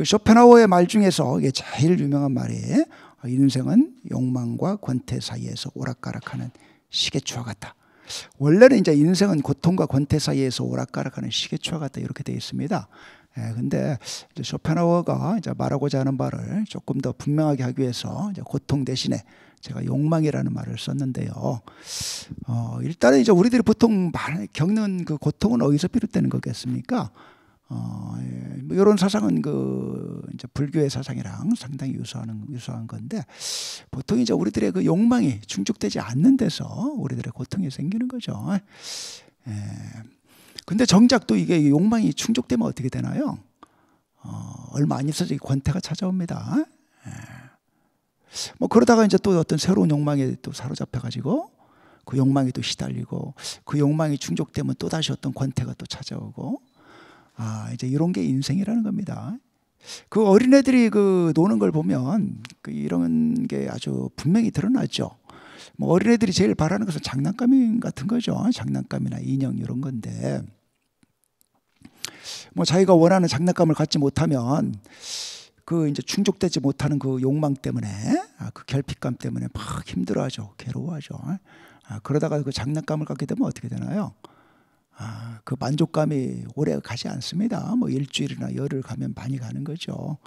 쇼펜하우어의 말 중에서 이게 제일 유명한 말이 인생은 욕망과 권태 사이에서 오락가락하는 시계추와 같다. 원래는 이제 인생은 고통과 권태 사이에서 오락가락하는 시계추와 같다 이렇게 되어 있습니다. 근데 이제 쇼펜하우어가 이제 말하고자 하는 바를 조금 더 분명하게 하기 위해서 이제 고통 대신에 제가 욕망이라는 말을 썼는데요. 일단은 이제 우리들이 보통 겪는 그 고통은 어디서 비롯되는 거겠습니까? 이런 사상은 이제 불교의 사상이랑 상당히 유사한 건데, 보통 이제 우리들의 그 욕망이 충족되지 않는 데서 우리들의 고통이 생기는 거죠. 근데 정작 또 이게 욕망이 충족되면 어떻게 되나요? 얼마 안 있어서 권태가 찾아옵니다. 뭐 그러다가 이제 또 어떤 새로운 욕망에 또 사로잡혀가지고 그 욕망이 또 시달리고, 그 욕망이 충족되면 또 다시 어떤 권태가 또 찾아오고, 이제 이런 게 인생이라는 겁니다. 그 어린애들이 그 노는 걸 보면 이런 게 아주 분명히 드러나죠. 뭐 어린애들이 제일 바라는 것은 장난감 같은 거죠. 장난감이나 인형 이런 건데, 뭐 자기가 원하는 장난감을 갖지 못하면 그 이제 충족되지 못하는 그 욕망 때문에, 그 결핍감 때문에 막 힘들어하죠. 괴로워하죠. 그러다가 그 장난감을 갖게 되면 어떻게 되나요? 그 만족감이 오래 가지 않습니다. 뭐 일주일이나 열흘 가면 많이 가는 거죠.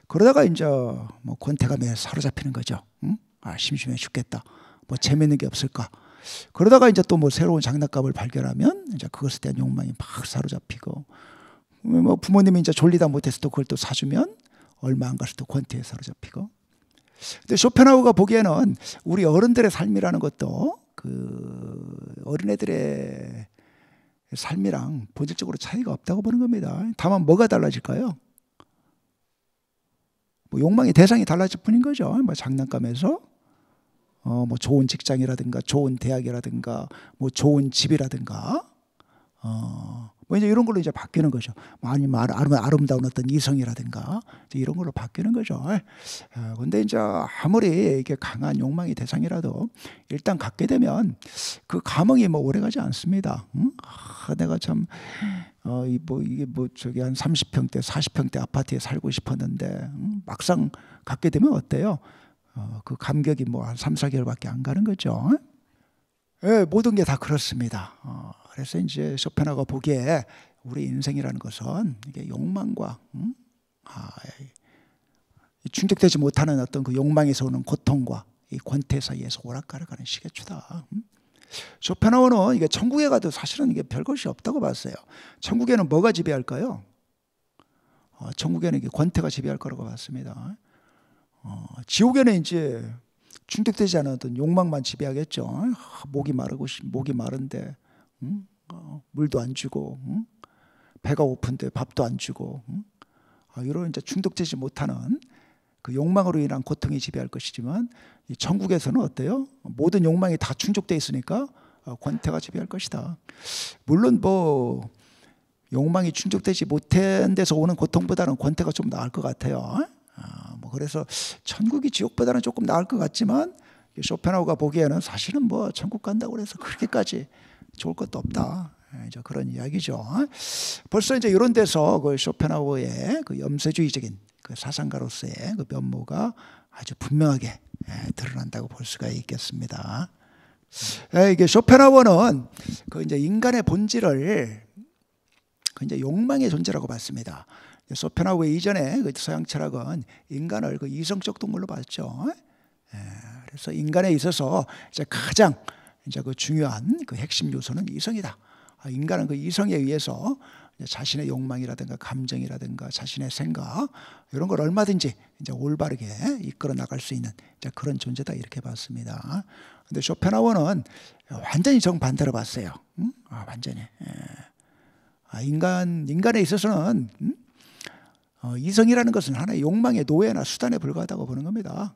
그러다가 이제 뭐 권태감에 사로잡히는 거죠. 심심해 죽겠다. 뭐 재밌는 게 없을까? 그러다가 이제 또 뭐 새로운 장난감을 발견하면 이제 그것에 대한 욕망이 막 사로잡히고, 뭐 부모님이 이제 졸리다 못해서 또 그걸 또 사주면 얼마 안 가서 또 권태에 사로잡히고. 근데 쇼펜하우어가 보기에는 우리 어른들의 삶이라는 것도 그 어린애들의 삶이랑 본질적으로 차이가 없다고 보는 겁니다. 다만 뭐가 달라질까요? 뭐 욕망의 대상이 달라질 뿐인 거죠. 뭐 장난감에서 뭐 좋은 직장이라든가 좋은 대학이라든가 뭐 좋은 집이라든가 뭐 이제 이런 걸로 이제 바뀌는 거죠. 아니면 아름다운 어떤 이성이라든가 이런 걸로 바뀌는 거죠. 근데 이제 아무리 이게 강한 욕망의 대상이라도 일단 갖게 되면 그 감흥이 뭐 오래가지 않습니다. 내가 참 이게 뭐 저기 한 30평대 40평대 아파트에 살고 싶었는데 막상 갖게 되면 어때요? 그 감격이 뭐 한 3, 4개월밖에 안 가는 거죠. 모든 게 다 그렇습니다. 그래서 이제 쇼펜하우어가 보기에 우리 인생이라는 것은 이게 욕망과 충족되지 못하는 어떤 그 욕망에서 오는 고통과 이 권태 사이에서 오락가락하는 시계추다. 쇼펜하우어는 이게 천국에 가도 사실은 이게 별것이 없다고 봤어요. 천국에는 뭐가 지배할까요? 천국에는 이게 권태가 지배할 거라고 봤습니다. 지옥에는 이제 충족되지 않은 어떤 욕망만 지배하겠죠. 목이 마른데 물도 안 주고, 배가 고픈데 밥도 안 주고, 이런 이제 충족되지 못하는 그 욕망으로 인한 고통이 지배할 것이지만, 이 천국에서는 어때요? 모든 욕망이 다 충족되어 있으니까 권태가 지배할 것이다. 물론 뭐 욕망이 충족되지 못한 데서 오는 고통보다는 권태가 좀 나을 것 같아요. 뭐 그래서 천국이 지옥보다는 조금 나을 것 같지만, 쇼펜하우어가 보기에는 사실은 뭐 천국 간다고 해서 그렇게까지 좋을 것도 없다. 이제 그런 이야기죠. 벌써 이제 이런 데서 그 쇼펜하우어의 그 염세주의적인 그 사상가로서의 그 면모가 아주 분명하게 드러난다고 볼 수가 있겠습니다. 이게 쇼펜하우어는 그 이제 인간의 본질을 그 이제 욕망의 존재라고 봤습니다. 쇼펜하우어 이전에 그 서양 철학은 인간을 그 이성적 동물로 봤죠. 그래서 인간에 있어서 이제 가장 이제 그 중요한 그 핵심 요소는 이성이다. 인간은 그 이성에 의해서 자신의 욕망이라든가 감정이라든가 자신의 생각 이런 걸 얼마든지 이제 올바르게 이끌어 나갈 수 있는 이제 그런 존재다 이렇게 봤습니다. 근데 쇼펜하우어는 완전히 정반대로 봤어요. 완전히. 인간에 있어서는 이성이라는 것은 하나의 욕망의 노예나 수단에 불과하다고 보는 겁니다.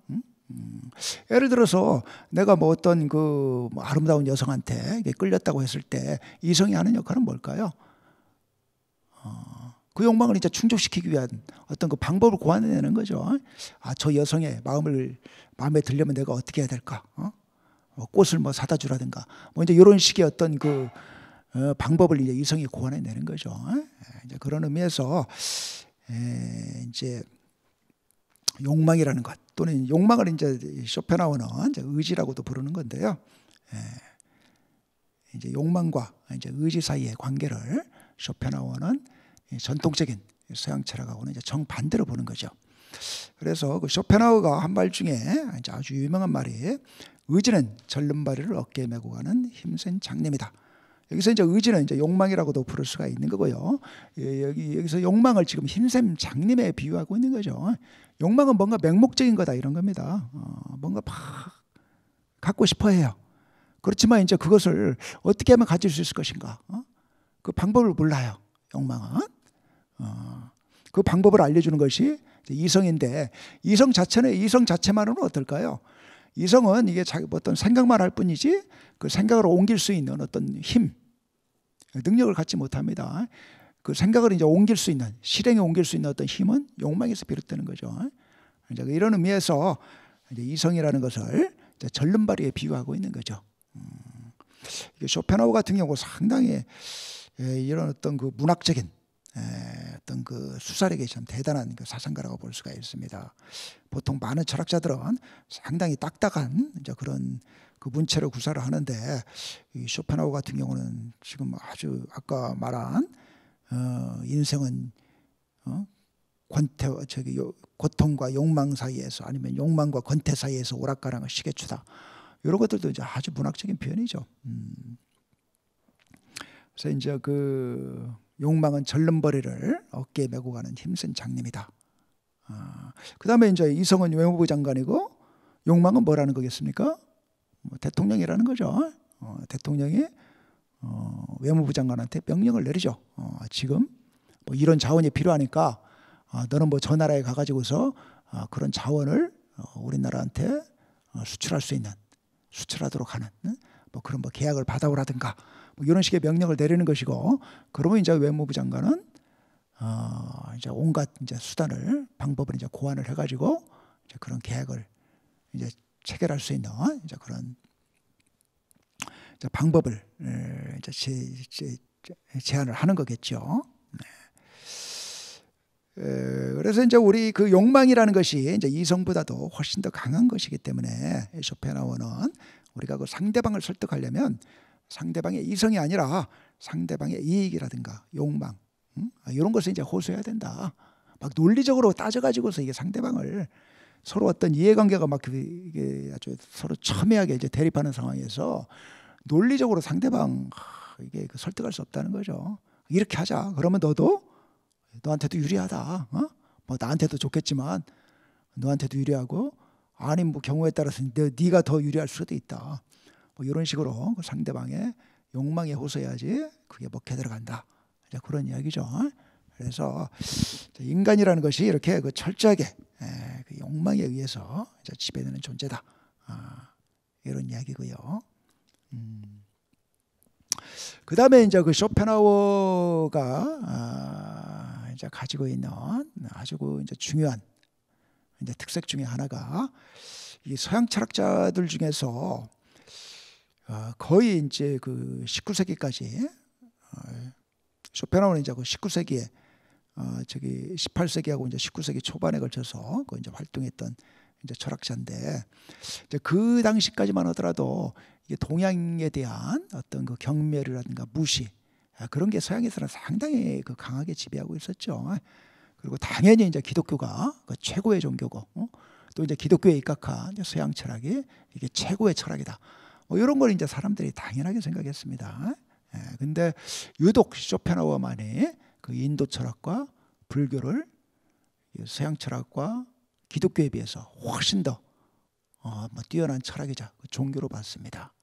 예를 들어서 내가 뭐 어떤 그 아름다운 여성한테 끌렸다고 했을 때 이성이 하는 역할은 뭘까요? 그 욕망을 이제 충족시키기 위한 어떤 그 방법을 고안해내는 거죠. 저 여성의 마음에 들려면 내가 어떻게 해야 될까? 꽃을 뭐 사다 주라든가 뭐 이제 이런 식의 어떤 그 방법을 이제 이성이 고안해내는 거죠. 이제 그런 의미에서 이제 욕망이라는 것, 또는 욕망을 이제 쇼펜하우어는 이제 의지라고도 부르는 건데요. 이제 욕망과 이제 의지 사이의 관계를 쇼펜하우어는 전통적인 서양 철학하고는 이제 정반대로 보는 거죠. 그래서 그 쇼펜하우어가 한 말 중에 이제 아주 유명한 말이, 의지는 절름발이를 어깨에 메고 가는 힘센 장님이다. 여기서 이제 의지는 이제 욕망이라고도 부를 수가 있는 거고요. 여기서 욕망을 지금 힘센 장님에 비유하고 있는 거죠. 욕망은 뭔가 맹목적인 거다, 이런 겁니다. 뭔가 막 갖고 싶어 해요. 그렇지만 이제 그것을 어떻게 하면 가질 수 있을 것인가? 그 방법을 몰라요. 욕망은. 그 방법을 알려주는 것이 이성인데, 이성 자체만으로는 어떨까요? 이성은 이게 자기 어떤 생각만 할 뿐이지 그 생각을 옮길 수 있는 어떤 힘, 능력을 갖지 못합니다. 그 생각을 이제 옮길 수 있는, 실행에 옮길 수 있는 어떤 힘은 욕망에서 비롯되는 거죠. 이제 이런 의미에서 이제 이성이라는 것을 이제 절름발이에 비유하고 있는 거죠. 쇼펜하우어 같은 경우 상당히 이런 어떤 그 문학적인 어떤 그 수사력이 참 대단한 그 사상가라고 볼 수가 있습니다. 보통 많은 철학자들은 상당히 딱딱한 이제 그런 그 문체로 구사를 하는데, 이 쇼펜하우어 같은 경우는 지금 아주 아까 말한 인생은 고통과 욕망 사이에서, 아니면 욕망과 권태 사이에서 오락가랑한 시계추다, 이런 것들도 이제 아주 문학적인 표현이죠. 그래서 이제 그 욕망은 절름벌이를 어깨에 메고 가는 힘센 장님이다. 그 다음에 이제 이성은 외무부 장관이고, 욕망은 뭐라는 거겠습니까? 대통령이라는 거죠. 대통령이 외무부 장관한테 명령을 내리죠. 지금 뭐 이런 자원이 필요하니까 너는 뭐 저 나라에 가가지고서 그런 자원을 우리나라한테 수출할 수 있는, 수출하도록 하는 뭐 그런 뭐 계약을 받아오라든가 뭐 이런 식의 명령을 내리는 것이고, 그러면 이제 외무부 장관은 이제 온갖 이제 수단을, 방법을 이제 고안을 해가지고 이제 그런 계약을 이제 체결할 수 있는 이제 그런 이제 방법을 이제 제안을 하는 거겠죠. 그래서 이제 우리 그 욕망이라는 것이 이제 이성보다도 훨씬 더 강한 것이기 때문에, 쇼펜하우어는 우리가 그 상대방을 설득하려면 상대방의 이성이 아니라 상대방의 이익이라든가 욕망, 이런 것을 이제 호소해야 된다. 막 논리적으로 따져가지고서 이게 상대방을, 서로 어떤 이해관계가 막 이게 아주 서로 첨예하게 이제 대립하는 상황에서 논리적으로 상대방 이게 설득할 수 없다는 거죠. 이렇게 하자. 그러면 너한테도 유리하다. 뭐 나한테도 좋겠지만 너한테도 유리하고, 아니 뭐 경우에 따라서 네가 더 유리할 수도 있다. 뭐 이런 식으로 그 상대방의 욕망에 호소해야지 그게 먹혀 들어간다. 이제 그런 이야기죠. 그래서 인간이라는 것이 이렇게 그 철저하게 그 욕망에 의해서 이제 지배되는 존재다. 이런 이야기고요. 그 다음에 이제 그 쇼펜하우어가 이제 가지고 있는 아주 그 이제 중요한 이제 특색 중에 하나가, 이 서양 철학자들 중에서 거의 이제 그 19세기까지, 쇼펜하우어는 이제 그 19세기에 저기 18세기하고 이제 19세기 초반에 걸쳐서 그 이제 활동했던 이제 철학자인데, 이제 그 당시까지만 하더라도 이게 동양에 대한 어떤 그 경멸이라든가 무시, 그런 게 서양에서는 상당히 그 강하게 지배하고 있었죠. 그리고 당연히 이제 기독교가 그 최고의 종교고, 또 이제 기독교에 입각한 이제 서양 철학이 이게 최고의 철학이다. 뭐 이런 걸 이제 사람들이 당연하게 생각했습니다. 근데 유독 쇼펜하우어만이 그 인도 철학과 불교를 서양 철학과 기독교에 비해서 훨씬 더 뛰어난 철학이자 그 종교로 봤습니다.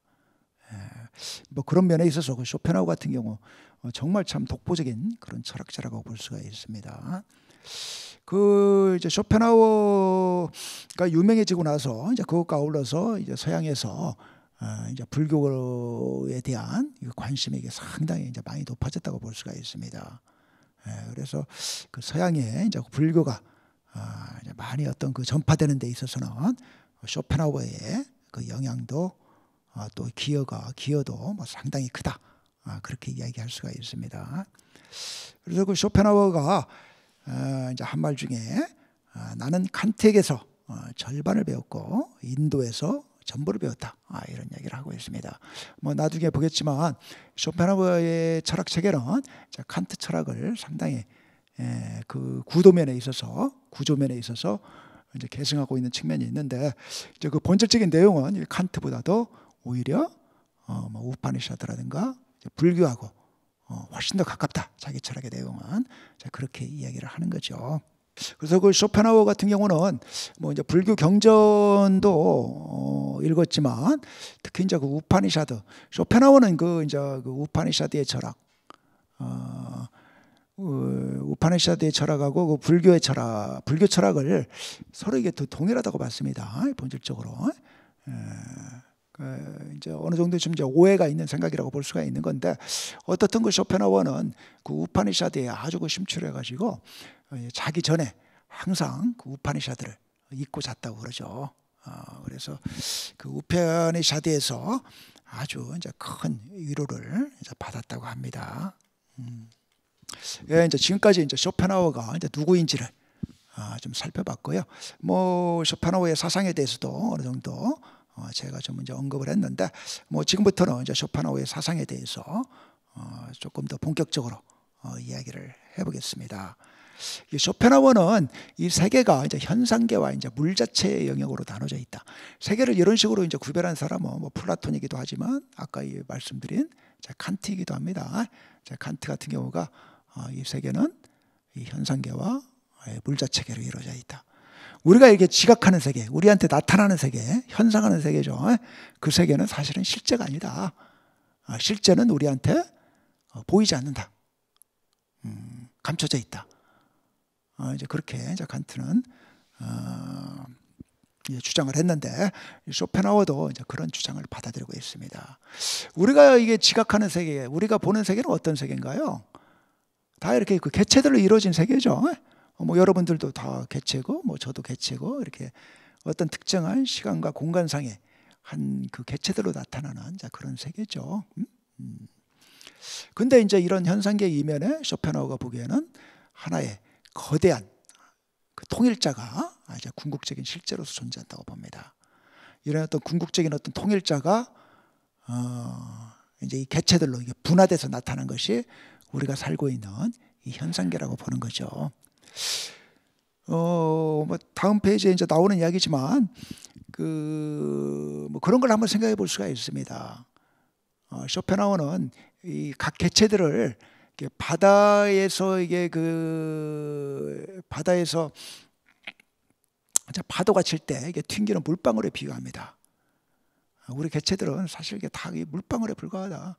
뭐 그런 면에 있어서 그 쇼펜하우어 같은 경우 정말 참 독보적인 그런 철학자라고 볼 수가 있습니다. 그 이제 쇼펜하우어가 유명해지고 나서 이제 그것과 아울러서 이제 서양에서 이제 불교에 대한 관심이 상당히 이제 많이 높아졌다고 볼 수가 있습니다. 그래서 그 서양에 이제 불교가 이제 많이 어떤 그 전파되는 데 있어서는 쇼펜하우어의 그 영향도 또 기여도 뭐 상당히 크다. 그렇게 이야기할 수가 있습니다. 그래서 그 쇼펜하우어가 이제 한 말 중에 나는 칸트에게서 절반을 배웠고 인도에서 전부를 배웠다. 이런 이야기를 하고 있습니다. 뭐 나중에 보겠지만 쇼펜하우어의 철학 체계는 칸트 철학을 상당히 그 구조면에 있어서 이제 계승하고 있는 측면이 있는데, 이제 그 본질적인 내용은 칸트보다도 오히려 뭐 우파니샤드라든가 불교하고 훨씬 더 가깝다. 자기 철학의 내용은 그렇게 이야기를 하는 거죠. 그래서 그 쇼펜하우어 같은 경우는 뭐 이제 불교 경전도 읽었지만 특히 이제 그 우파니샤드, 쇼펜하우어는 그 이제 그 우파니샤드의 철학, 우파니샤드의 철학하고 그 불교 철학을 서로 이게 더 동일하다고 봤습니다. 본질적으로. 이제 어느 정도 좀 이제 오해가 있는 생각이라고 볼 수가 있는 건데, 어떻든 그 쇼펜하우어는 그 우파니샤드에 아주 그 심취해가지고 자기 전에 항상 그 우파니샤드를 읽고 잤다고 그러죠. 그래서 그 우파니샤드에서 아주 이제 큰 위로를 이제 받았다고 합니다. 이제 지금까지 이제 쇼펜하우어가 이제 누구인지를 좀 살펴봤고요. 뭐 쇼펜하우어의 사상에 대해서도 어느 정도 제가 좀 이제 언급을 했는데, 뭐 지금부터는 이제 쇼펜하우어의 사상에 대해서 조금 더 본격적으로 이야기를 해보겠습니다. 이 쇼펜하우어는 이 세계가 이제 현상계와 이제 물 자체의 영역으로 나눠져 있다. 세계를 이런 식으로 이제 구별한 사람은 뭐 플라톤이기도 하지만 아까 말씀드린 칸트이기도 합니다. 칸트 같은 경우가 이 세계는 이 현상계와 물 자체계로 이루어져 있다. 우리가 이렇게 지각하는 세계, 우리한테 나타나는 세계, 현상하는 세계죠. 그 세계는 사실은 실제가 아니다. 실제는 우리한테 보이지 않는다. 감춰져 있다. 이제 그렇게 이제 칸트는 이제 주장을 했는데, 쇼펜하우어도 이제 그런 주장을 받아들이고 있습니다. 우리가 이게 지각하는 세계, 우리가 보는 세계는 어떤 세계인가요? 다 이렇게 그 개체들로 이루어진 세계죠. 뭐 여러분들도 다 개체고, 뭐 저도 개체고, 이렇게 어떤 특정한 시간과 공간상의 한 그 개체들로 나타나는 그런 세계죠. 근데 이제 이런 현상계 이면에 쇼펜하우어가 보기에는 하나의 거대한 그 통일자가 이제 궁극적인 실제로서 존재한다고 봅니다. 이런 어떤 궁극적인 어떤 통일자가 이제 이 개체들로 이게 분화돼서 나타난 것이 우리가 살고 있는 이 현상계라고 보는 거죠. 뭐 다음 페이지에 이제 나오는 이야기지만 뭐 그런 걸 한번 생각해 볼 수가 있습니다. 쇼펜하우어는 이 각 개체들을 바다에서 이게 그 바다에서 파도가 칠 때 이게 튕기는 물방울에 비유합니다. 우리 개체들은 사실 이게 다 물방울에 불과하다.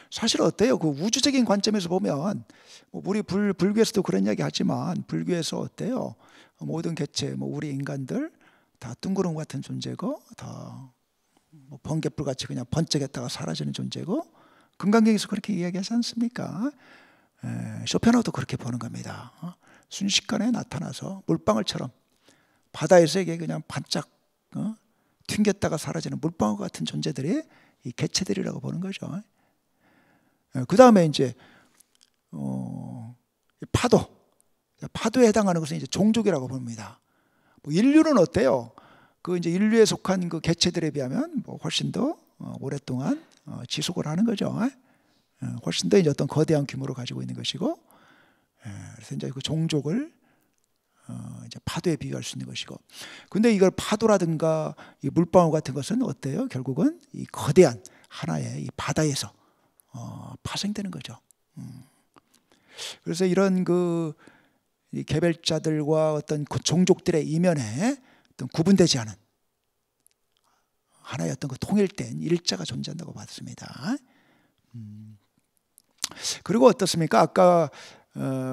사실 어때요? 그 우주적인 관점에서 보면 뭐 우리 불교에서도 그런 이야기 하지만, 불교에서 어때요? 모든 개체, 뭐 우리 인간들 다 둥그런 같은 존재고, 다 뭐 번갯불 같이 그냥 번쩍했다가 사라지는 존재고, 금강경에서 그렇게 이야기하지 않습니까? 쇼펜하우어도 그렇게 보는 겁니다. 순식간에 나타나서 물방울처럼 바다에서 이게 그냥 반짝 튕겼다가 사라지는 물방울 같은 존재들이 이 개체들이라고 보는 거죠. 그 다음에 이제 파도에 해당하는 것은 이제 종족이라고 봅니다. 뭐 인류는 어때요? 그 이제 인류에 속한 그 개체들에 비하면 뭐 훨씬 더 오랫동안 지속을 하는 거죠. 훨씬 더 이제 어떤 거대한 규모를 가지고 있는 것이고, 그래서 이제 그 종족을 이제 파도에 비유할 수 있는 것이고, 근데 이걸 파도라든가 이 물방울 같은 것은 어때요? 결국은 이 거대한 하나의 이 바다에서 파생되는 거죠. 그래서 이런 이 개별자들과 어떤 그 종족들의 이면에 어떤 구분되지 않은 하나의 어떤 그 통일된 일자가 존재한다고 봤습니다. 그리고 어떻습니까? 아까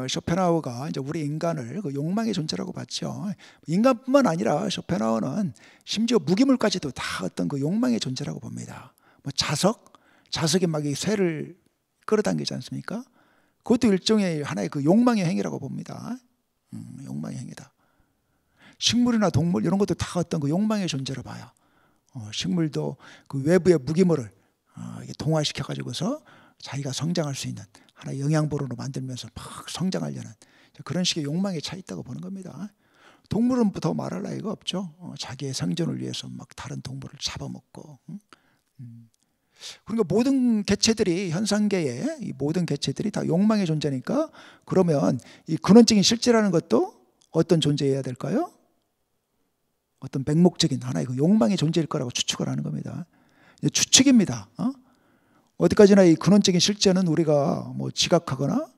쇼펜하우어가 이제 우리 인간을 그 욕망의 존재라고 봤죠. 인간뿐만 아니라 쇼펜하우어는 심지어 무기물까지도 다 어떤 그 욕망의 존재라고 봅니다. 뭐 자석이 막 이 쇠를 끌어당기지 않습니까? 그것도 일종의 하나의 그 욕망의 행위라고 봅니다. 욕망의 행위다. 식물이나 동물 이런 것도 다 어떤 그 욕망의 존재로 봐요. 식물도 그 외부의 무기물을 동화시켜 가지고서 자기가 성장할 수 있는 하나의 영양분으로 만들면서 막 성장하려는 그런 식의 욕망에 차 있다고 보는 겁니다. 동물은 더 말할 나위가 없죠. 자기의 생존을 위해서 막 다른 동물을 잡아먹고. 그러니까 모든 개체들이, 현상계의 이 모든 개체들이 다 욕망의 존재니까, 그러면 이 근원적인 실제라는 것도 어떤 존재여야 될까요? 어떤 맹목적인 하나의 그 욕망의 존재일 거라고 추측을 하는 겁니다. 추측입니다. 어디까지나 이 근원적인 실제는 우리가 뭐 지각하거나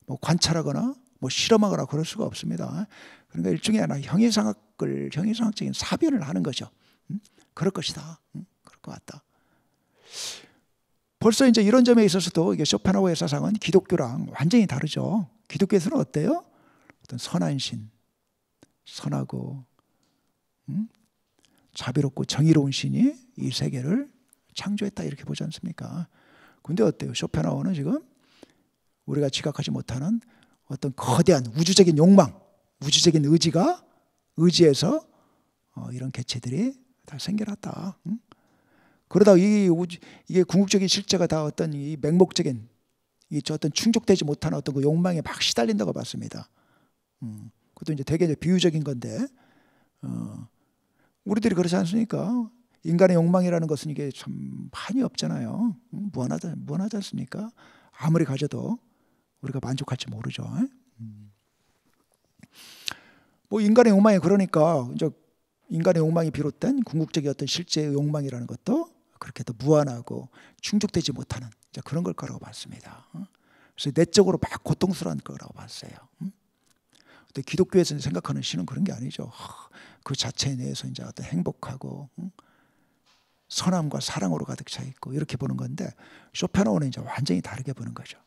뭐 관찰하거나 뭐 실험하거나 그럴 수가 없습니다. 그러니까 일종의 하나 형이상학적인 사변을 하는 거죠. 그럴 것이다. 그럴 것 같다. 벌써 이제 이런 점에 있어서도 이게 쇼펜하우어의 사상은 기독교랑 완전히 다르죠. 기독교에서는 어때요? 어떤 선한 신, 선하고 자비롭고 정의로운 신이 이 세계를 창조했다, 이렇게 보지 않습니까? 근데 어때요? 쇼펜하우어는 지금 우리가 지각하지 못하는 어떤 거대한 우주적인 욕망, 우주적인 의지에서 이런 개체들이 다 생겨났다. 그러다 이게 궁극적인 실제가 다 어떤 이 맹목적인 어떤 충족되지 못하는 어떤 그 욕망에 막 시달린다고 봤습니다. 그것도 이제 되게 비유적인 건데, 우리들이 그렇지 않습니까? 인간의 욕망이라는 것은 이게 참 한이 없잖아요. 무한하지 않습니까? 아무리 가져도 우리가 만족할지 모르죠. 뭐 인간의 욕망이, 그러니까 이제 인간의 욕망이 비롯된 궁극적인 어떤 실제의 욕망이라는 것도 그렇게 또 무한하고 충족되지 못하는 이제 그런 걸 거라고 봤습니다. 그래서 내적으로 막 고통스러운 거라고 봤어요. 근데 기독교에서 생각하는 신은 그런 게 아니죠. 그 자체 내에서 이제 어떤 행복하고 선함과 사랑으로 가득 차 있고 이렇게 보는 건데, 쇼펜하우어는 이제 완전히 다르게 보는 거죠.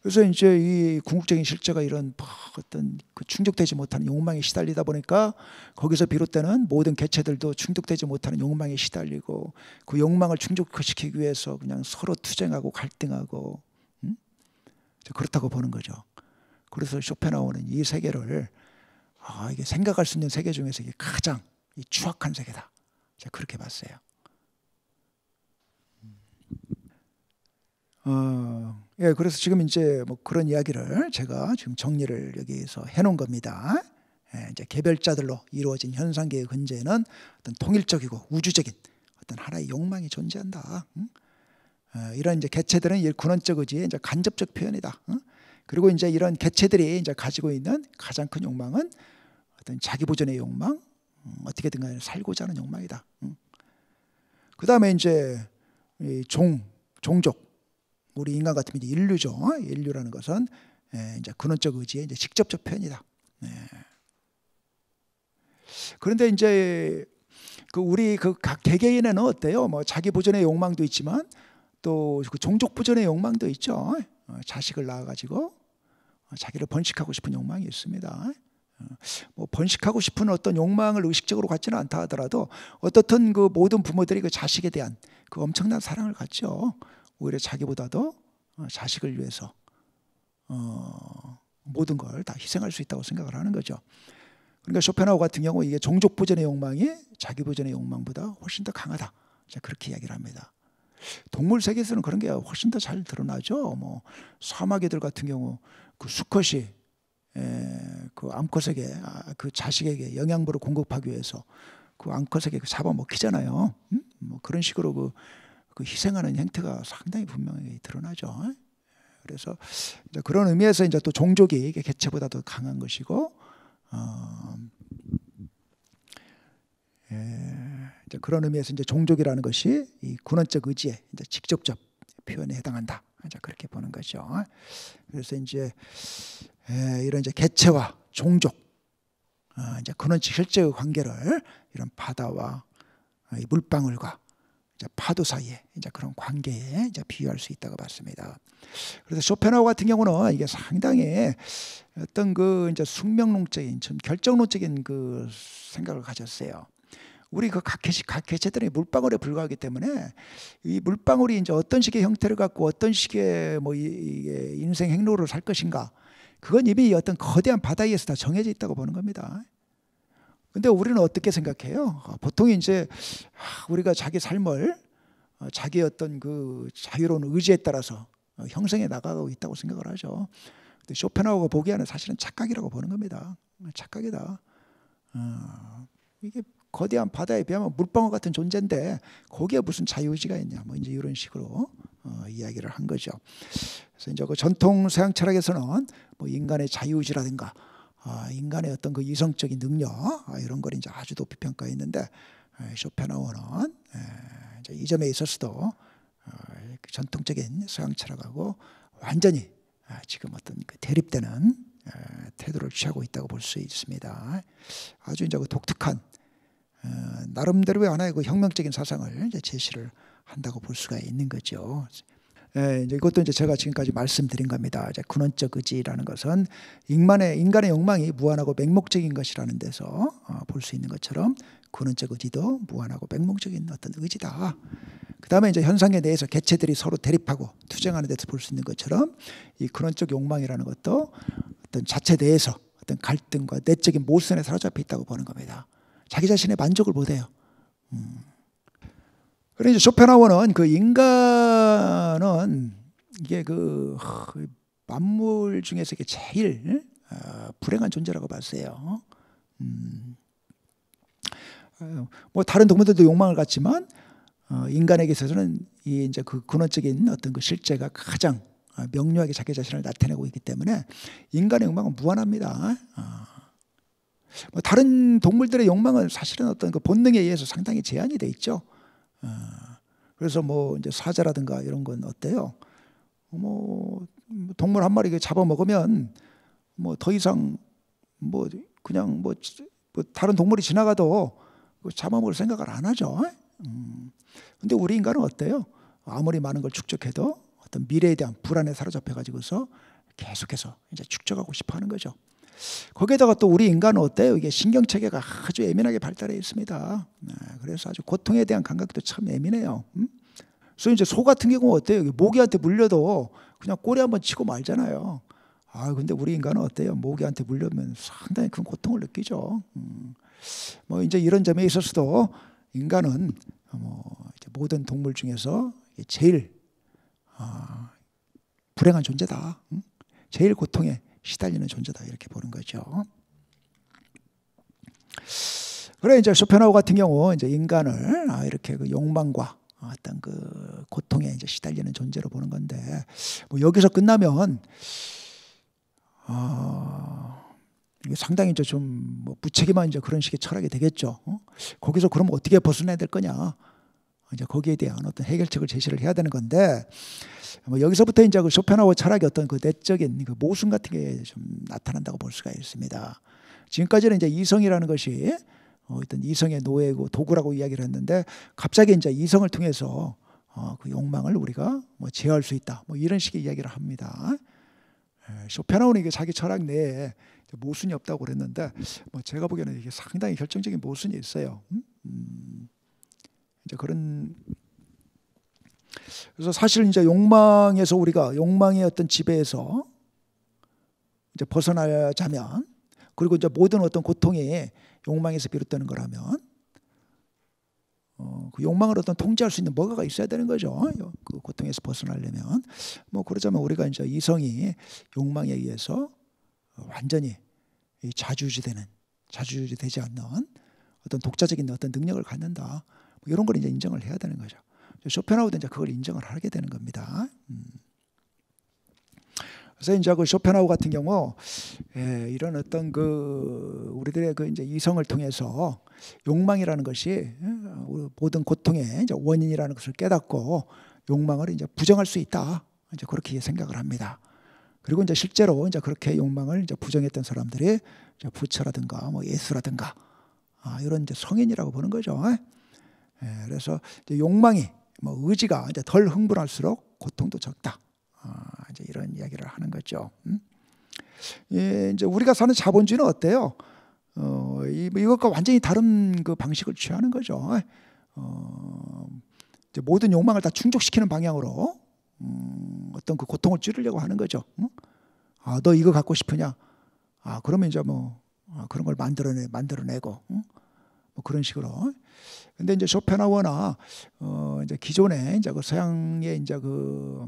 그래서 이제 이 궁극적인 실제가 이런 어떤 그 충족되지 못하는 욕망에 시달리다 보니까 거기서 비롯되는 모든 개체들도 충족되지 못하는 욕망에 시달리고, 그 욕망을 충족시키기 위해서 그냥 서로 투쟁하고 갈등하고, 그렇다고 보는 거죠. 그래서 쇼펜하우어는 이 세계를 이게 생각할 수 있는 세계 중에서 이게 가장 이 추악한 세계다, 제가 그렇게 봤어요. 예, 그래서 지금 이제 뭐 그런 이야기를 제가 지금 정리를 여기서 해놓은 겁니다. 예, 이제 개별자들로 이루어진 현상계의 근저에는 어떤 통일적이고 우주적인 어떤 하나의 욕망이 존재한다. 이런 이제 개체들은 이 근원적 의지의 이제 간접적 표현이다. 그리고 이제 이런 개체들이 이제 가지고 있는 가장 큰 욕망은 어떤 자기 보존의 욕망, 어떻게든 간에 살고자 하는 욕망이다. 그 다음에 이제 이 종족, 우리 인간 같으면 이제 인류죠. 인류라는 것은 이제 근원적 의지의 이제 직접적 표현이다. 그런데 이제 우리 각 개개인에는 어때요? 뭐 자기 보존의 욕망도 있지만 또 그 종족 보존의 욕망도 있죠. 자식을 낳아가지고 자기를 번식하고 싶은 욕망이 있습니다. 뭐 번식하고 싶은 어떤 욕망을 의식적으로 갖지는 않다 하더라도 어떻든 그 모든 부모들이 그 자식에 대한 그 엄청난 사랑을 갖죠. 오히려 자기보다도 자식을 위해서 모든 걸 다 희생할 수 있다고 생각을 하는 거죠. 그러니까 쇼펜하우어 같은 경우 이게 종족 보존의 욕망이 자기 보존의 욕망보다 훨씬 더 강하다, 제가 그렇게 이야기를 합니다. 동물 세계에서는 그런 게 훨씬 더 잘 드러나죠. 뭐 사마귀들 같은 경우 그 수컷이 그 암컷에게 그 자식에게 영양분을 공급하기 위해서 그 암컷에게 잡아먹히잖아요. 뭐 그런 식으로 그 희생하는 행태가 상당히 분명히 드러나죠. 그래서 이제 그런 의미에서 이제 또 종족이 개체보다 더 강한 것이고, 이제 그런 의미에서 이제 종족이라는 것이 이 근원적 의지의 이제 직접적 표현에 해당한다, 이제 그렇게 보는 거죠. 그래서 이제 이런 이제 개체와 종족, 이제 근원적 실제의 관계를 이런 바다와 이 물방울과 이제 파도 사이에 이제 그런 관계에 이제 비유할 수 있다고 봤습니다. 그래서 쇼펜하우어 같은 경우는 이게 상당히 어떤 그 이제 숙명론적인, 좀 결정론적인 그 생각을 가졌어요. 우리 그 각 개체들이 물방울에 불과하기 때문에 이 물방울이 이제 어떤 식의 형태를 갖고 어떤 식의 뭐 이게 인생 행로를 살 것인가, 그건 이미 어떤 거대한 바다 위에서 다 정해져 있다고 보는 겁니다. 근데 우리는 어떻게 생각해요? 보통 이제 우리가 자기 삶을 자기 어떤 그 자유로운 의지에 따라서 형성해 나가고 있다고 생각을 하죠. 근데 쇼펜하우어가 보기에는 사실은 착각이라고 보는 겁니다. 착각이다. 이게 거대한 바다에 비하면 물방울 같은 존재인데 거기에 무슨 자유의지가 있냐, 뭐 이제 이런 식으로 이야기를 한 거죠. 그래서 이제 그 전통 서양 철학에서는 뭐 인간의 자유의지라든가 인간의 어떤 그 이성적인 능력 이런 걸 이제 아주 높이 평가했는데 쇼펜하우어는 이제 이 점에 있어서도 전통적인 서양 철학하고 완전히 지금 어떤 그 대립되는 태도를 취하고 있다고 볼 수 있습니다. 아주 이제 그 독특한 나름대로의 하나의 그 혁명적인 사상을 이제 제시를 한다고 볼 수가 있는 거죠. 이제 이것도 이제 제가 지금까지 말씀드린 겁니다. 이제 근원적 의지라는 것은 인간의 욕망이 무한하고 맹목적인 것이라는 데서 볼 수 있는 것처럼 근원적 의지도 무한하고 맹목적인 어떤 의지다. 그 다음에 이제 현상에 대해서 개체들이 서로 대립하고 투쟁하는 데서 볼 수 있는 것처럼 이 근원적 욕망이라는 것도 어떤 자체 내에서 어떤 갈등과 내적인 모순에 사로잡혀 있다고 보는 겁니다. 자기 자신의 만족을 못해요. 그래서 이제 쇼펜하우어는 그 인간은 이게 그 만물 중에서 이게 제일 불행한 존재라고 봤어요. 뭐 다른 동물들도 욕망을 갖지만 인간에게 있어서는 이 이제 그 근원적인 어떤 그 실제가 가장 명료하게 자기 자신을 나타내고 있기 때문에 인간의 욕망은 무한합니다. 뭐 다른 동물들의 욕망은 사실은 어떤 그 본능에 의해서 상당히 제한이 돼 있죠. 그래서 뭐 이제 사자라든가 이런 건 어때요? 뭐 동물 한 마리 잡아먹으면 뭐 더 이상 뭐 그냥 뭐 다른 동물이 지나가도 잡아먹을 생각을 안 하죠. 근데 우리 인간은 어때요? 아무리 많은 걸 축적해도 어떤 미래에 대한 불안에 사로잡혀 가지고서 계속해서 이제 축적하고 싶어 하는 거죠. 거기에다가 또 우리 인간은 어때요? 이게 신경체계가 아주 예민하게 발달해 있습니다. 그래서 아주 고통에 대한 감각도 참 예민해요. 그래서 이제 소 같은 경우는 어때요? 모기한테 물려도 그냥 꼬리 한번 치고 말잖아요. 근데 우리 인간은 어때요? 모기한테 물려면 상당히 큰 고통을 느끼죠. 뭐 이제 이런 점에 있어서도 인간은 뭐 이제 모든 동물 중에서 제일 불행한 존재다. 제일 고통에 시달리는 존재다 이렇게 보는 거죠. 그래 이제 쇼펜하우어 같은 경우 이제 인간을 이렇게 그 욕망과 어떤 그 고통에 이제 시달리는 존재로 보는 건데 뭐 여기서 끝나면 이게 상당히 이제 좀 뭐 무책임한 이제 그런 식의 철학이 되겠죠. 거기서 그럼 어떻게 벗어나야 될 거냐? 이제 거기에 대한 어떤 해결책을 제시를 해야 되는 건데 뭐 여기서부터 이제 그 쇼펜하우어 철학의 어떤 그 내적인 그 모순 같은 게 좀 나타난다고 볼 수가 있습니다. 지금까지는 이제 이성이라는 것이 어떤 이성의 노예고 도구라고 이야기를 했는데 갑자기 이제 이성을 통해서 그 욕망을 우리가 뭐 제어할 수 있다. 뭐 이런 식의 이야기를 합니다. 쇼펜하우어는 이게 자기 철학 내에 모순이 없다고 그랬는데 뭐 제가 보기에는 이게 상당히 결정적인 모순이 있어요. 이제 그래서 사실 이제 욕망에서 우리가 욕망의 어떤 지배에서 이제 벗어나자면 그리고 이제 모든 어떤 고통이 욕망에서 비롯되는 거라면 그 욕망을 어떤 통제할 수 있는 뭐가가 있어야 되는 거죠. 그 고통에서 벗어나려면 뭐 그러자면 우리가 이제 이성이 욕망에 의해서 완전히 자주유지되지 않는 어떤 독자적인 어떤 능력을 갖는다. 뭐 이런 걸 이제 인정을 해야 되는 거죠. 쇼펜하우어도 이제 그걸 인정을 하게 되는 겁니다. 그래서 이제 그 쇼펜하우어 같은 경우 이런 어떤 그 우리들의 그 이제 이성을 통해서 욕망이라는 것이 모든 고통의 이제 원인이라는 것을 깨닫고 욕망을 이제 부정할 수 있다. 이제 그렇게 생각을 합니다. 그리고 이제 실제로 이제 그렇게 욕망을 이제 부정했던 사람들이 이제 부처라든가 뭐 예수라든가 이런 이제 성인이라고 보는 거죠. 그래서 이제 욕망이 뭐 의지가 이제 덜 흥분할수록 고통도 적다. 이제 이런 이야기를 하는 거죠. 이제 우리가 사는 자본주의는 어때요? 이것과 완전히 다른 그 방식을 취하는 거죠. 이제 모든 욕망을 다 충족시키는 방향으로 어떤 그 고통을 줄이려고 하는 거죠. 너 이거 갖고 싶으냐? 그러면 이제 뭐 그런 걸 만들어내고 뭐 그런 식으로. 근데 이제 쇼펜하우어나 이제 기존의 이제 그 서양의 이제 그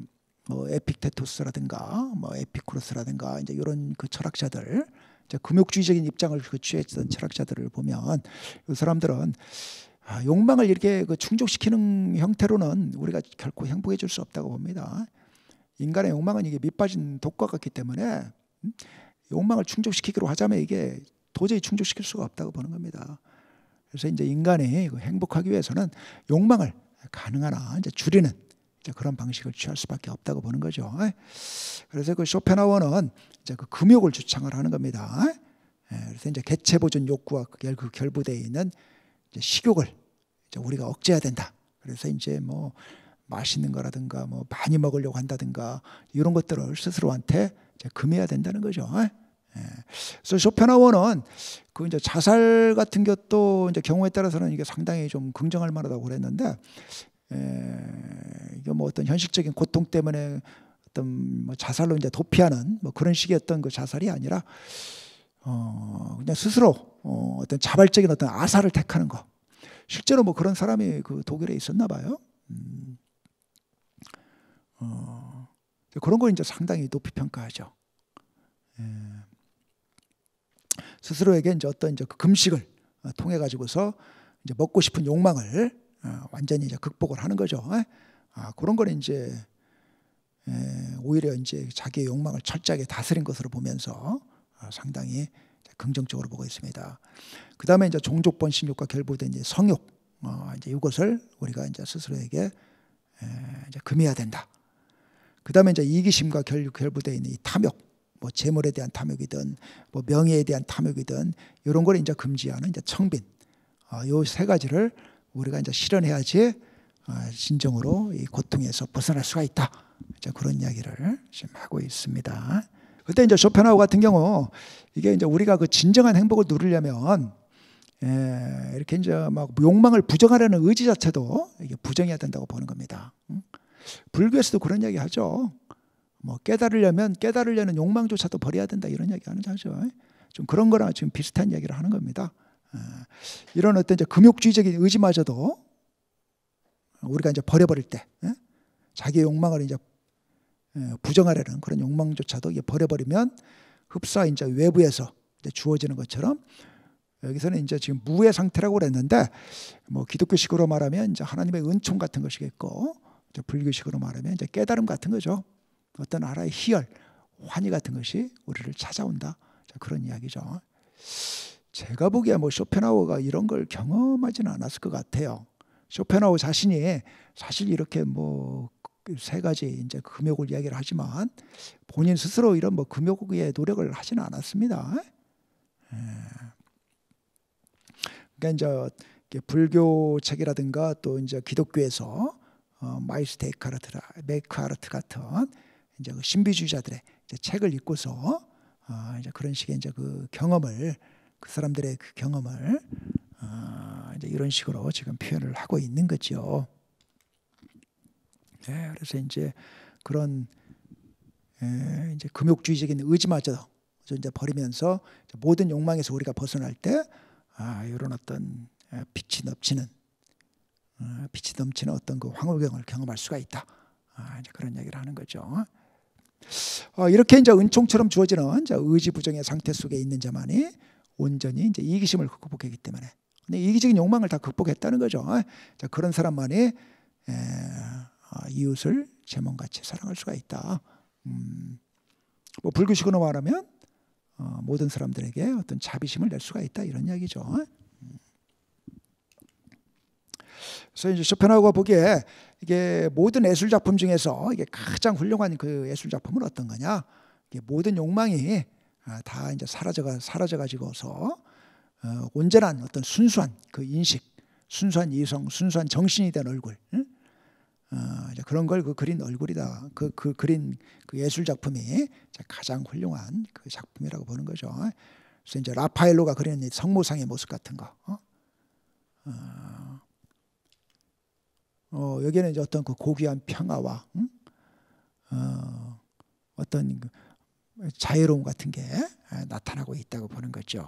뭐 에픽테토스라든가 뭐 에피쿠로스라든가 이제 이런 그 철학자들, 이제 금욕주의적인 입장을 취했던 철학자들을 보면 이 사람들은 욕망을 이렇게 그 충족시키는 형태로는 우리가 결코 행복해 줄 수 없다고 봅니다. 인간의 욕망은 이게 밑빠진 독과 같기 때문에 욕망을 충족시키기로 하자면 이게 도저히 충족시킬 수가 없다고 보는 겁니다. 그래서 이제 인간이 행복하기 위해서는 욕망을 가능한 한 이제 줄이는 이제 그런 방식을 취할 수밖에 없다고 보는 거죠. 그래서 그 쇼펜하우어는 이제 그 금욕을 주창을 하는 겁니다. 그래서 이제 개체 보존 욕구와 그 결부되어 있는 이제 식욕을 이제 우리가 억제해야 된다. 그래서 이제 뭐 맛있는 거라든가 뭐 많이 먹으려고 한다든가 이런 것들을 스스로한테 이제 금해야 된다는 거죠. 그래서 쇼펜하우어는 그 이제 자살 같은 것도 이제 경우에 따라서는 이게 상당히 좀 긍정할 만하다고 그랬는데, 이게 뭐 어떤 현실적인 고통 때문에 어떤 뭐 자살로 이제 도피하는 뭐 그런 식의 어떤 그 자살이 아니라 그냥 스스로 어떤 자발적인 어떤 아사를 택하는 거. 실제로 뭐 그런 사람이 그 독일에 있었나 봐요. 그런 걸 이제 상당히 높이 평가하죠. 스스로에게 이제 어떤 이제 그 금식을 통해 가지고서 이제 먹고 싶은 욕망을 완전히 이제 극복을 하는 거죠. 그런 거는 이제 오히려 이제 자기의 욕망을 철저하게 다스린 것으로 보면서 상당히 긍정적으로 보고 있습니다. 그 다음에 이제 종족 번식욕과 결부된 이제 성욕, 이제 이것을 우리가 이제 스스로에게 이제 금해야 된다. 그 다음에 이제 이기심과 결부되어 있는 이 탐욕, 뭐 재물에 대한 탐욕이든 뭐 명예에 대한 탐욕이든 이런 걸 이제 금지하는 이제 청빈, 요 세 가지를 우리가 이제 실현해야지 진정으로 이 고통에서 벗어날 수가 있다. 이제 그런 이야기를 지금 하고 있습니다. 그때 이제 쇼펜하우어 같은 경우 이게 이제 우리가 그 진정한 행복을 누리려면 이렇게 이제 막 욕망을 부정하려는 의지 자체도 이게 부정해야 된다고 보는 겁니다. 불교에서도 그런 이야기 하죠. 뭐 깨달으려는 욕망조차도 버려야 된다 이런 이야기 하죠. 좀 그런 거랑 지금 비슷한 이야기를 하는 겁니다. 이런 어떤 이제 금욕주의적인 의지마저도 우리가 이제 버려버릴 때, 자기의 욕망을 이제 부정하려는 그런 욕망조차도 이제 버려버리면 흡사 이제 외부에서 이제 주어지는 것처럼 여기서는 이제 지금 무의 상태라고 그랬는데, 뭐 기독교식으로 말하면 이제 하나님의 은총 같은 것이겠고, 이제 불교식으로 말하면 이제 깨달음 같은 거죠. 어떤 하나의 희열, 환희 같은 것이 우리를 찾아온다. 그런 이야기죠. 제가 보기에 뭐 쇼펜하우어가 이런 걸 경험하지는 않았을 것 같아요. 쇼펜하우어 자신이 사실 이렇게 뭐 세 가지 이제 금욕을 이야기를 하지만 본인 스스로 이런 뭐 금욕의 노력을 하지는 않았습니다. 그러니까 이제 불교 책이라든가 또 이제 기독교에서 마이스터 에크하르트 같은 이제 그 신비주의자들의 이제 책을 읽고서 이제 그런 식의 이제 그 경험을, 그 사람들의 그 경험을 이제 이런 식으로 지금 표현을 하고 있는 거죠. 그래서 이제 그런 이제 금욕주의적인 의지마저 이제 버리면서 모든 욕망에서 우리가 벗어날 때 이런 어떤 빛이 넘치는 어떤 그 황홀경을 경험할 수가 있다. 이제 그런 얘기를 하는 거죠. 이렇게 이제 은총처럼 주어지는 이제 의지 부정의 상태 속에 있는 자만이 온전히 이제 이기심을 극복했기 때문에, 근데 이기적인 욕망을 다 극복했다는 거죠. 자, 그런 사람만이 이웃을 제 몸같이 사랑할 수가 있다. 뭐 불교식으로 말하면 모든 사람들에게 어떤 자비심을 낼 수가 있다 이런 이야기죠. 그래서 이제 쇼펜하우어가 보기에 이게 모든 예술 작품 중에서 이게 가장 훌륭한 그 예술 작품은 어떤 거냐? 이게 모든 욕망이 다 이제 사라져 가지고서 온전한 어떤 순수한 그 인식, 순수한 이성, 순수한 정신이 된 얼굴, 이제 그런 걸 그 그린 얼굴이다. 그 그린 그 예술 작품이 가장 훌륭한 그 작품이라고 보는 거죠. 그래서 이제 라파엘로가 그리는 성모상의 모습 같은 거. 여기는 이제 어떤 그 고귀한 평화와 어떤 그 자유로움 같은 게 나타나고 있다고 보는 거죠.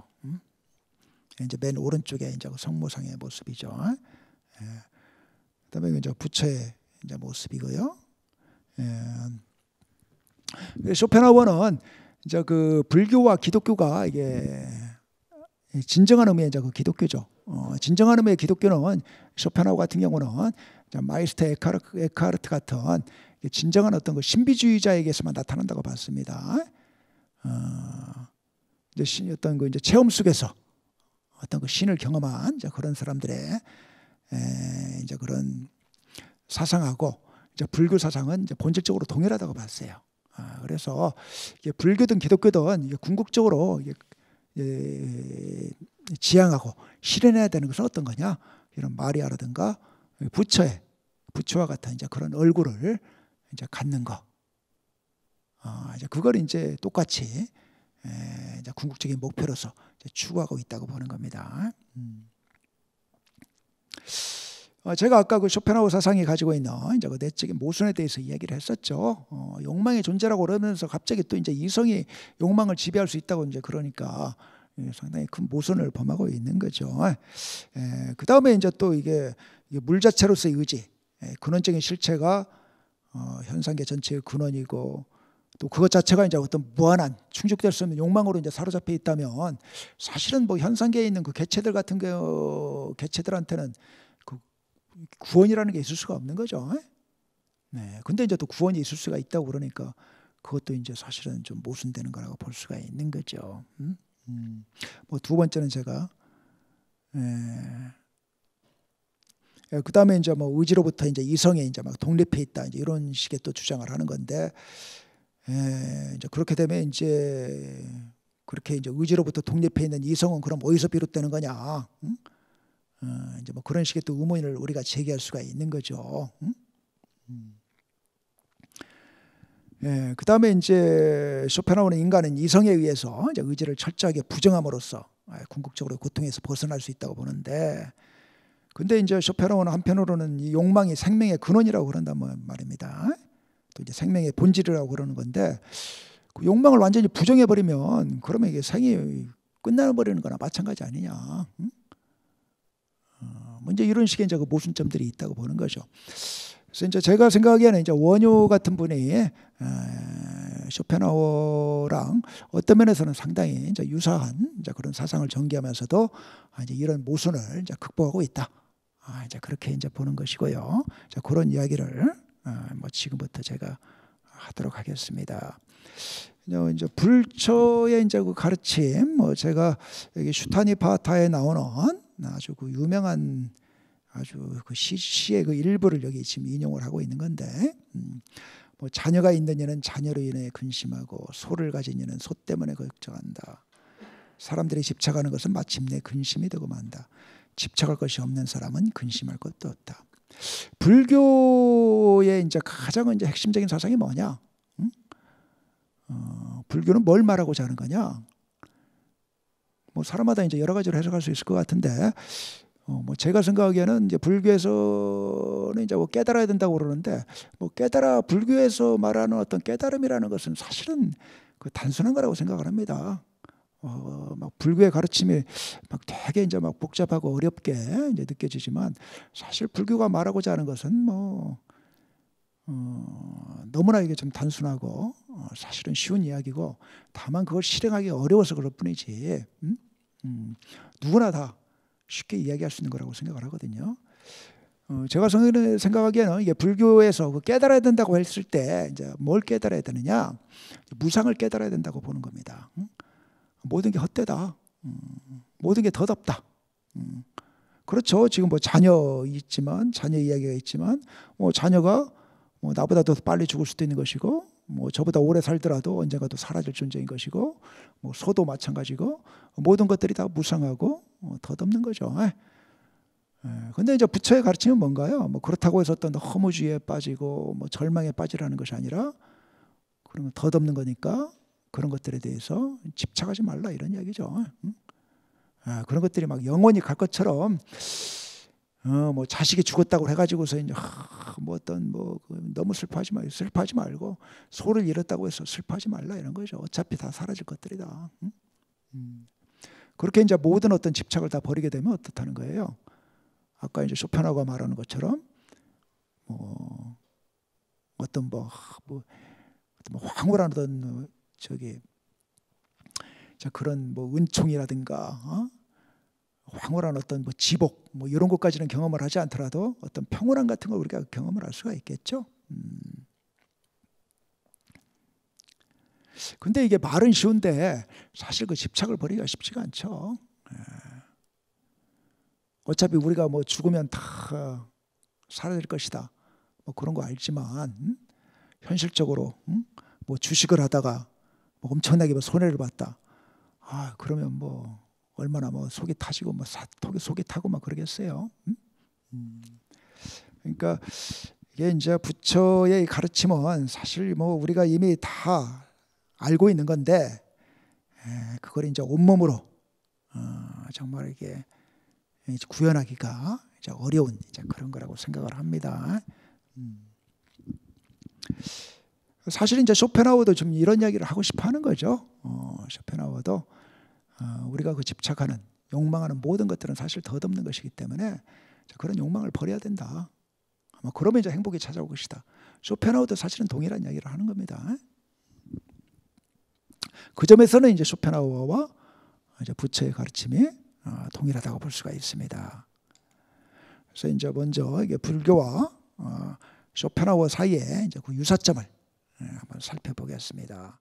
이제 맨 오른쪽에 이제 성모상의 모습이죠. 그다음에 이제 부처의 이제 모습이고요. 쇼펜하우어는 이제 그 불교와 기독교가 이게 진정한 의미의 이제 그 기독교죠. 진정한 의미의 기독교는 쇼펜하우어 같은 경우는 마이스터 에크하르트 같은 진정한 어떤 그 신비주의자에게서만 나타난다고 봤습니다. 이제 어떤 그 이제 체험 속에서 어떤 그 신을 경험한 이제 그런 사람들의 이제 그런 사상하고 이제 불교 사상은 이제 본질적으로 동일하다고 봤어요. 그래서 이게 불교든 기독교든 이게 궁극적으로 지향하고 실현해야 되는 것은 어떤 거냐? 이런 마리아라든가 부처와 같은 이제 그런 얼굴을 이제 갖는 거. 이제 그걸 이제 똑같이 이제 궁극적인 목표로서 이제 추구하고 있다고 보는 겁니다. 제가 아까 그 쇼펜하우어 사상이 가지고 있는 이제 그 내적인 모순에 대해서 이야기를 했었죠. 욕망의 존재라고 그러면서 갑자기 또 이제 이성이 욕망을 지배할 수 있다고 이제 그러니까 상당히 큰 모순을 범하고 있는 거죠. 그 다음에 이제 또 이게 물 자체로서의 의지, 근원적인 실체가 현상계 전체의 근원이고 또 그것 자체가 이제 어떤 무한한 충족될 수 없는 욕망으로 이제 사로잡혀 있다면 사실은 뭐 현상계에 있는 그 개체들 같은 개체들한테는 그 구원이라는 게 있을 수가 없는 거죠. 네. 근데 이제 또 구원이 있을 수가 있다고 그러니까 그것도 이제 사실은 좀 모순되는 거라고 볼 수가 있는 거죠. 뭐 두 번째는 제가 그 다음에 이제 뭐 의지로부터 이제 이성에 이제 막 독립해 있다 이제 이런 식의 또 주장을 하는 건데 이제 그렇게 되면 이제 그렇게 이제 의지로부터 독립해 있는 이성은 그럼 어디서 비롯되는 거냐? 이제 뭐 그런 식의 또 의문을 우리가 제기할 수가 있는 거죠. 그 다음에 이제 쇼펜하우어는 인간은 이성에 의해서 이제 의지를 철저하게 부정함으로써 궁극적으로 고통에서 벗어날 수 있다고 보는데, 근데 이제 쇼펜하우어는 한편으로는 이 욕망이 생명의 근원이라고 그런단 말입니다. 또 이제 생명의 본질이라고 그러는 건데, 그 욕망을 완전히 부정해 버리면 그러면 이게 생이 끝나 버리는 거나 마찬가지 아니냐? 먼저 이런 식의 이제 그 모순점들이 있다고 보는 거죠. 그래서 이제 제가 생각하기에는 이제 원효 같은 분이 쇼펜하우어랑 어떤 면에서는 상당히 이제 유사한 이제 그런 사상을 전개하면서도 이제 이런 모순을 이제 극복하고 있다. 이제 그렇게 이제 보는 것이고요. 자, 그런 이야기를 뭐 지금부터 제가 하도록 하겠습니다. 이제 불처의 이제 그 가르침, 뭐 제가 여기 슈타니 바타에 나오는 아주 그 유명한 아주 그 시의 그 일부를 여기 지금 인용을 하고 있는 건데, 뭐 자녀가 있는 이는 자녀로 인해 근심하고 소를 가진 이는 소 때문에 걱정한다. 사람들이 집착하는 것은 마침내 근심이 되고 만다. 집착할 것이 없는 사람은 근심할 것도 없다. 불교의 이제 가장 이제 핵심적인 사상이 뭐냐? 불교는 뭘 말하고자 하는 거냐? 뭐 사람마다 이제 여러 가지로 해석할 수 있을 것 같은데, 뭐 제가 생각하기에는 이제 불교에서는 이제 뭐 깨달아야 된다고 그러는데, 뭐 불교에서 말하는 어떤 깨달음이라는 것은 사실은 그 단순한 거라고 생각을 합니다. 막 불교의 가르침이 막 되게 이제 막 복잡하고 어렵게 이제 느껴지지만, 사실 불교가 말하고자 하는 것은 뭐 너무나 이게 좀 단순하고 사실은 쉬운 이야기고, 다만 그걸 실행하기 어려워서 그럴 뿐이지 누구나 다 쉽게 이야기할 수 있는 거라고 생각을 하거든요. 제가 생각하기에는 이게 불교에서 그 깨달아야 된다고 했을 때 이제 뭘 깨달아야 되느냐? 무상을 깨달아야 된다고 보는 겁니다. 모든 게 헛되다. 모든 게 덧없다. 그렇죠. 지금 뭐 자녀 이야기가 있지만, 뭐 자녀가 뭐 나보다 더 빨리 죽을 수도 있는 것이고, 뭐 저보다 오래 살더라도 언젠가 또 사라질 존재인 것이고, 뭐 소도 마찬가지고, 모든 것들이 다 무상하고 덧없는 거죠. 근데 이제 부처의 가르침은 뭔가요? 뭐 그렇다고 해서 어떤 허무주의에 빠지고 뭐 절망에 빠지라는 것이 아니라, 그런 건 덧없는 거니까 그런 것들에 대해서 집착하지 말라 이런 이야기죠. 그런 것들이 막 영원히 갈 것처럼 뭐 자식이 죽었다고 해가지고서 이제 뭐 어떤 뭐 너무 슬퍼하지 말고 소를 잃었다고 해서 슬퍼하지 말라 이런 거죠. 어차피 다 사라질 것들이다. 그렇게 이제 모든 어떤 집착을 다 버리게 되면 어떻다는 거예요? 아까 이제 쇼펜하우어가 말하는 것처럼 뭐 어떤 뭐 뭐 황홀한 어떤 그런 뭐 은총이라든가 황홀한 어떤 뭐 지복 뭐 이런 것까지는 경험을 하지 않더라도 어떤 평온함 같은 걸 우리가 경험을 할 수가 있겠죠. 근데 이게 말은 쉬운데 사실 그 집착을 버리기가 쉽지가 않죠. 어차피 우리가 뭐 죽으면 다 사라질 것이다. 뭐 그런 거 알지만 현실적으로 뭐 주식을 하다가 뭐 엄청나게 뭐 손해를 봤다. 그러면 뭐 얼마나 뭐 속이 타지고 뭐 속이 타고 막 그러겠어요. 그러니까 이게 이제 부처의 가르침은 사실 뭐 우리가 이미 다 알고 있는 건데 그걸 이제 온몸으로 정말 이게 구현하기가 이제 어려운 이제 그런 거라고 생각을 합니다. 사실 이제 쇼펜하우어도 좀 이런 이야기를 하고 싶어 하는 거죠. 쇼펜하우어도 우리가 그 집착하는 욕망하는 모든 것들은 사실 덧없는 것이기 때문에 그런 욕망을 버려야 된다. 아마 그러면 이제 행복이 찾아올 것이다. 쇼펜하우어도 사실은 동일한 이야기를 하는 겁니다. 그 점에서는 이제 쇼펜하우어와 이제 부처의 가르침이 동일하다고 볼 수가 있습니다. 그래서 이제 먼저 이게 불교와 쇼펜하우어 사이에 이제 그 유사점을 한번 살펴보겠습니다.